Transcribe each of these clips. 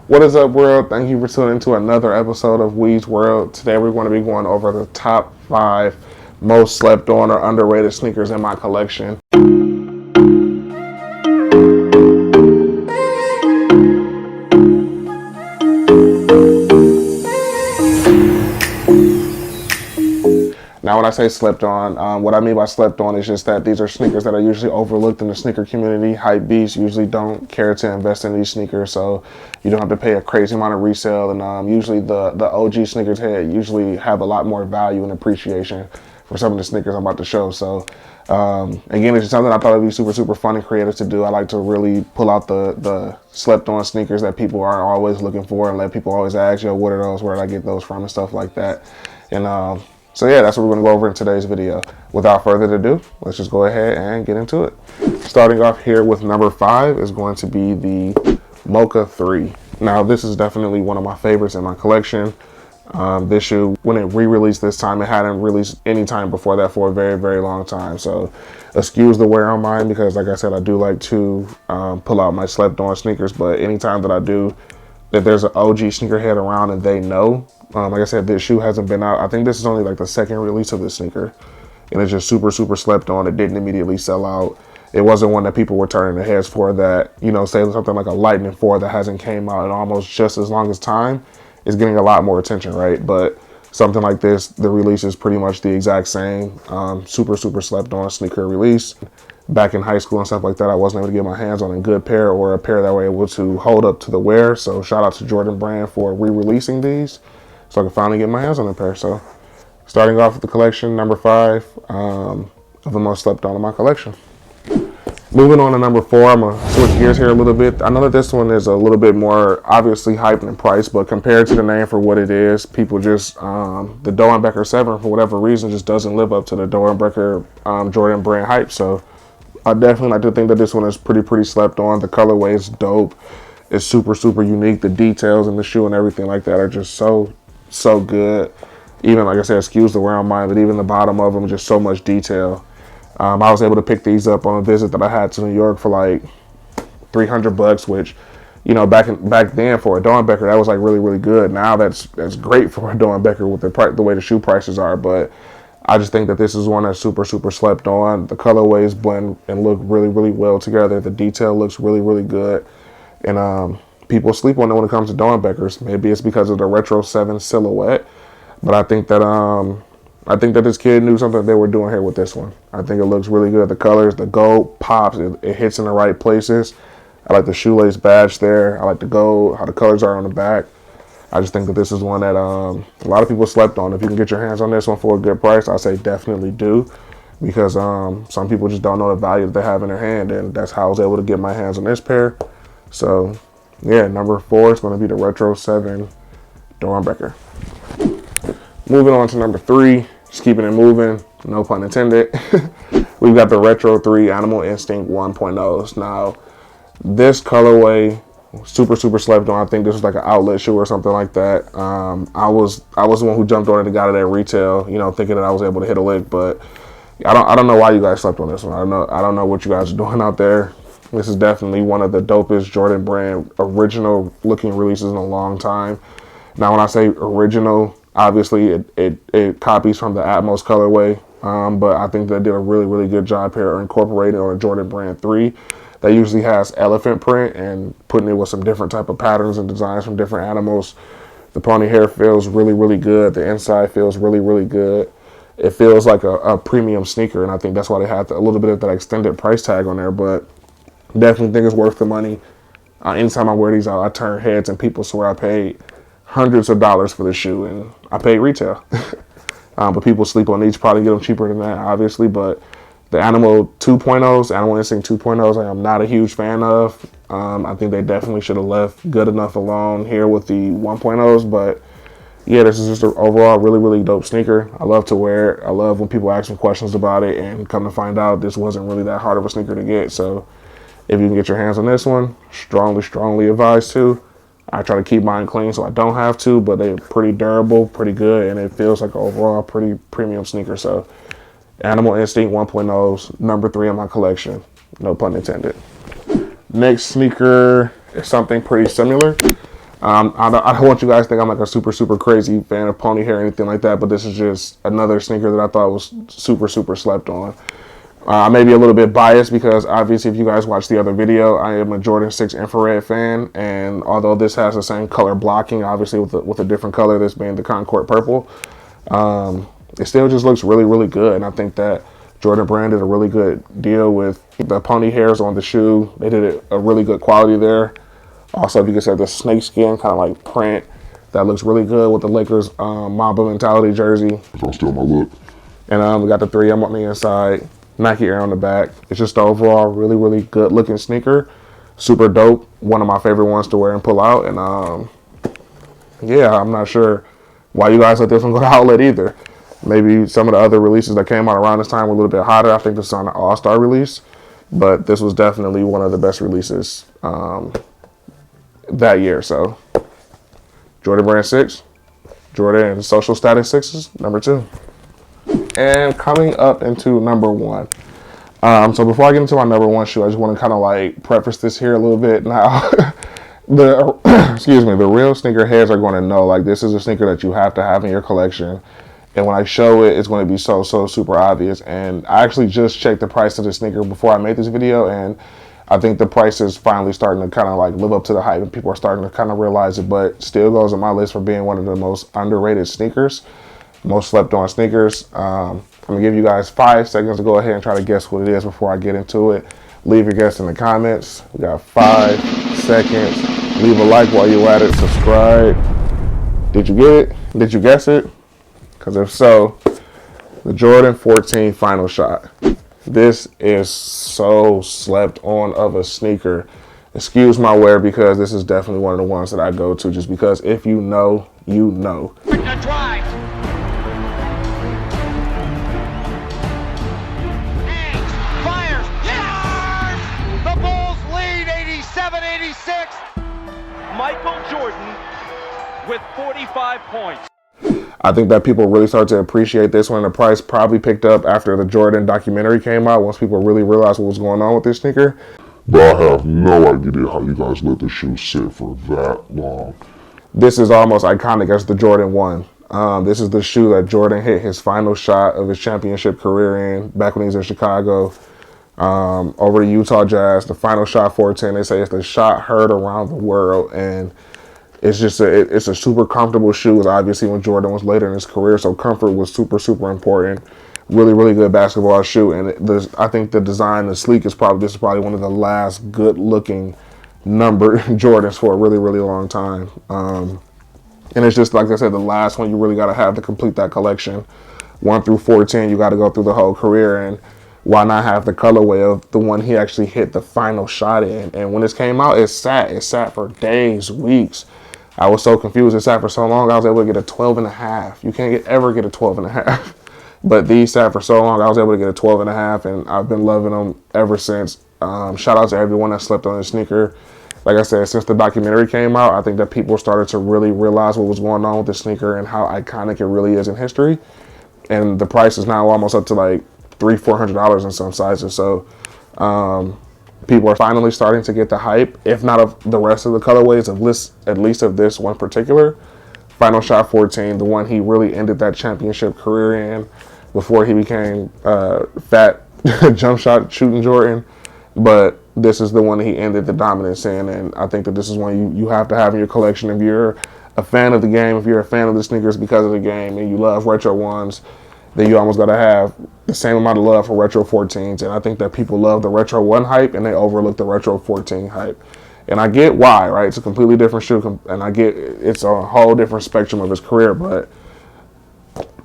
What is up, world? Thank you for tuning into another episode of Wheez World. Today we're going to be going over the top 5 most slept on or underrated sneakers in my collection. Now, when I say slept on, what I mean by slept on is just that these are sneakers that are usually overlooked in the sneaker community. Hype beasts usually don't care to invest in these sneakers, so you don't have to pay a crazy amount of resale. And usually the OG sneakers head usually have a lot more value and appreciation for some of the sneakers I'm about to show. So again, it's just something I thought would be super fun and creative to do. I like to really pull out the slept on sneakers that people are always looking for and let people always ask, yo, what are those? Where did I get those from? And stuff like that. And so yeah, that's what we're going to go over in today's video. Without further ado, let's just go ahead and get into it. Starting off here with number 5 is going to be the Mocha 3. Now, this is definitely one of my favorites in my collection. This shoe, when it re-released this time, it hadn't released any time before that for a very long time. So excuse the wear on mine because, like I said, I do like to pull out my slept on sneakers. But anytime that I do, if there's an OG sneakerhead around and they know, like I said, this shoe hasn't been out. I think this is only like the second release of this sneaker, and it's just super slept on. It didn't immediately sell out. It wasn't one that people were turning their heads for that, you know, say something like a Lightning 4 that hasn't came out in almost just as long as time is getting a lot more attention, right? But something like this, the release is pretty much the exact same. Super slept on sneaker release. Back in high school and stuff like that, I wasn't able to get my hands on a good pair or a pair that were able to hold up to the wear. So shout out to Jordan brand for re-releasing these so I could finally get my hands on a pair. So starting off with the collection, number 5 of the most slept on in my collection. Moving on to number 4, I'm going to switch gears here a little bit. I know that this one is a little bit more obviously hyped in price, but compared to the name for what it is, people just, the Dawnbreaker 7 for whatever reason just doesn't live up to the Dawnbreaker Jordan brand hype. So I definitely like to think that this one is pretty slept on. The colorway is dope. It's super unique. The details in the shoe and everything like that are just so good. Even, like I said, excuse the wear on mine, but even the bottom of them, just so much detail. I was able to pick these up on a visit that I had to New York for like $300, which, you know, back then for a Dawnbreaker, that was like really good. Now that's great for a Dawnbreaker with the way the shoe prices are, but I just think that this is one that's super slept on. The colorways blend and look really well together. The detail looks really good. And people sleep on it when it comes to Dawnbreakers. Maybe it's because of the Retro 7 silhouette. But I think that this kid knew something they were doing here with this one. I think it looks really good. The colors, the gold pops. It hits in the right places. I like the shoelace badge there. I like the gold, how the colors are on the back. I just think that this is one that a lot of people slept on. If you can get your hands on this one for a good price, I say definitely do. Because some people just don't know the value that they have in their hand. And that's how I was able to get my hands on this pair. So, yeah, number 4 is going to be the Retro 7 Dawnbreaker. Moving on to number 3, just keeping it moving, no pun intended. We've got the Retro 3 Animal Instinct 1.0s. Now, this colorway, super slept on. I think this was like an outlet shoe or something like that. I was the one who jumped on it and got it at retail, you know, thinking that I was able to hit a lick, but I don't know why you guys slept on this one. I don't know what you guys are doing out there. This is definitely one of the dopest Jordan brand original looking releases in a long time. Now, when I say original, obviously it copies from the Atmos colorway, but I think they did a really good job here incorporating on a Jordan brand 3 that usually has elephant print and putting it with some different type of patterns and designs from different animals. The pony hair feels really good. The inside feels really good. It feels like a premium sneaker, and I think that's why they had a little bit of that extended price tag on there, but definitely think it's worth the money. Anytime I wear these out, I turn heads and people swear I paid hundreds of dollars for the shoe, and I paid retail. But people sleep on these, probably get them cheaper than that, obviously. But the Animal 2.0s, Animal Instinct 2.0s, I am not a huge fan of. I think they definitely should have left good enough alone here with the 1.0s. But yeah, this is just an overall really dope sneaker. I love to wear it. I love when people ask me questions about it, and come to find out this wasn't really that hard of a sneaker to get. So if you can get your hands on this one, strongly advised to. I try to keep mine clean so I don't have to, but they're pretty durable, pretty good, and it feels like an overall pretty premium sneaker. So Animal Instinct 1.0's number 3 in my collection, no pun intended. Next sneaker is something pretty similar. I don't want you guys to think I'm like a super crazy fan of pony hair or anything like that, but this is just another sneaker that I thought was super slept on. I may be a little bit biased because obviously if you guys watched the other video, I am a Jordan 6 infrared fan, and although this has the same color blocking, obviously with a different color, this being the Concord purple, it still just looks really good. And I think that Jordan Brand did a really good deal with the pony hairs on the shoe. They did a really good quality there. Also, if you can say the snakeskin kind of like print, that looks really good with the Lakers Mamba Mentality jersey. Don't steal my look. And we got the 3M on the inside, Nike Air on the back. It's just the overall really good looking sneaker. Super dope. One of my favorite ones to wear and pull out. And yeah, I'm not sure why you guys let this one go to outlet either. Maybe some of the other releases that came out around this time were a little bit hotter. I think this is on an all-star release, but this was definitely one of the best releases that year. So Jordan Brand 6, Jordan Social Status 6s, number 2. And coming up into number 1. So before I get into my number 1 shoe, I just want to kind of like preface this here a little bit. Now, the real sneaker heads are going to know, like, this is a sneaker that you have to have in your collection. And when I show it, it's going to be so super obvious. And I actually just checked the price of the sneaker before I made this video, and I think the price is finally starting to kind of like live up to the hype, and people are starting to kind of realize it, but still goes on my list for being one of the most underrated sneakers, most slept on sneakers. I'm gonna give you guys 5 seconds to go ahead and try to guess what it is before I get into it. Leave your guess in the comments. We got 5 seconds. Leave a like while you're at it. Subscribe. Did you get it? Did you guess it? Because if so, the Jordan 14 Final Shot. This is so slept on of a sneaker. Excuse my wear, because this is definitely one of the ones that I go to, just because if you know, you know. Drive. Fires. Yes! The Bulls lead 87-86. Michael Jordan with 45 points. I think that people really started to appreciate this one. The price probably picked up after the Jordan documentary came out, once people really realized what was going on with this sneaker. But I have no idea how you guys let the shoe sit for that long. This is almost iconic as the Jordan 1. This is the shoe that Jordan hit his final shot of his championship career in, back when he was in Chicago, over the Utah Jazz. The final shot 14, they say it's the shot heard around the world, and it's just it's a super comfortable shoe. Obviously when Jordan was later in his career, so comfort was super important. Really good basketball shoe, and I think the design, the sleek, this is probably one of the last good looking number Jordans for a really long time. And it's just, like I said, the last one you really got to have to complete that collection. 1 through 14, you got to go through the whole career, and why not have the colorway of the one he actually hit the final shot in? And when this came out, it sat for days, weeks. I was so confused. It sat for so long. I was able to get a 12.5. You can't ever get a 12.5. But these sat for so long, I was able to get a 12.5, and I've been loving them ever since. Shout out to everyone that slept on this sneaker. Like I said, since the documentary came out, I think that people started to really realize what was going on with the sneaker and how iconic it really is in history. And the price is now almost up to like $300-400 in some sizes. So people are finally starting to get the hype, if not of the rest of the colorways, at least of this one particular Final Shot 14, the one he really ended that championship career in before he became fat jump shot shooting Jordan. But this is the one that he ended the dominance in, and I think that this is one you have to have in your collection if you're a fan of the game, if you're a fan of the sneakers because of the game, and you love retro ones. Then you almost got to have the same amount of love for retro 14s. And I think that people love the retro 1 hype, and they overlook the retro 14 hype. And I get why, right? It's a completely different shoe, and I get it's a whole different spectrum of his career. But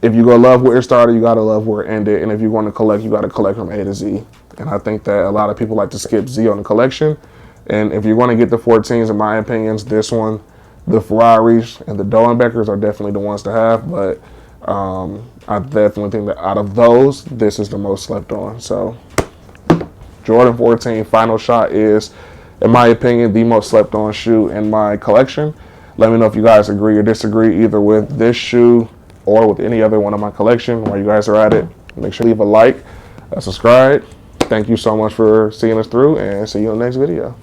if you go love where it started, you got to love where it ended. And if you want to collect, you got to collect from A to Z. And I think that a lot of people like to skip Z on the collection. And if you're going to get the 14s, in my opinions, this one, the Ferraris, and the Dawnbreakers are definitely the ones to have. But I definitely think that out of those, this is the most slept on. So Jordan 14 Final Shot is, in my opinion, the most slept on shoe in my collection. Let me know if you guys agree or disagree either with this shoe or with any other one of my collection. While you guys are at it, make sure to leave a like, subscribe. Thank you so much for seeing us through, and see you in the next video.